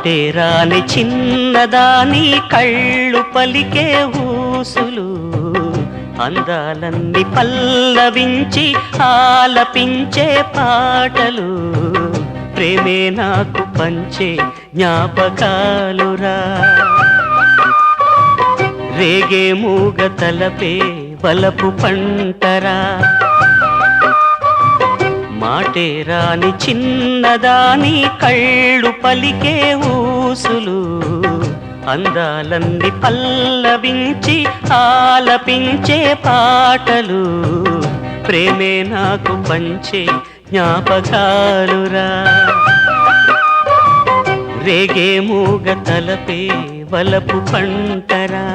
మాటే రాని చిన్నదాని కళ్ళు పలికే ఊసులు అందాలన్నీ పల్లవించి ఆలపించే పాటలు ప్రేమే నాకు పంచే జ్ఞాపకాలురా రేగే మూగ తలపే వలపు పంటరా మాటే రాని చిన్నదాని కళ్ళు పలికే ఊసులు అందాలన్నీ పల్లవించి ఆలపించే పాటలు ప్రేమే నాకు పంచే జ్ఞాపకాలురా రేగే మూగ తలపే వలపు పంటరా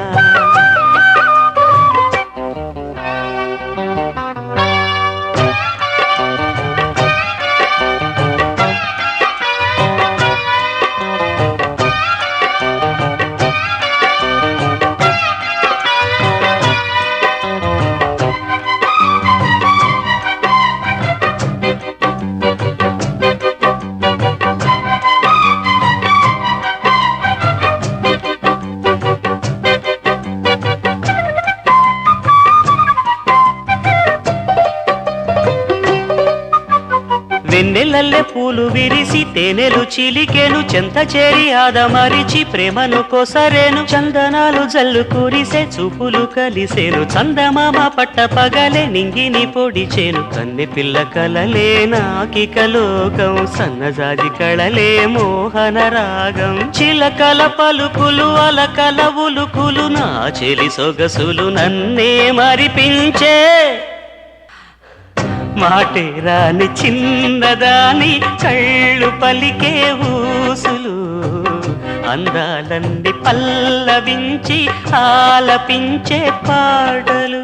వెన్నెలల్లె పూలు విరిసి తేనెలు చిలికెను చెంత చేరి ఆదమరిచి ప్రేమను కొసరేను చందనాలు జల్లు కురిసే చూపులు కలిసేను చందమామ పట్ట పగలే నింగిని పొడిచేను కన్నె పిల్ల కలలే నాకిక లోకం సన్నజాజి కళలే మోహన రాగం చిలకల పలుకులు అలకల ఉలుకులు నా చెలి సొగసులు నన్నే మరిపించే మాటే రాని చిన్నదాని కళ్ళు పలికే ఊసులు అందాలన్నీ పల్లవించి ఆలపించే పాటలు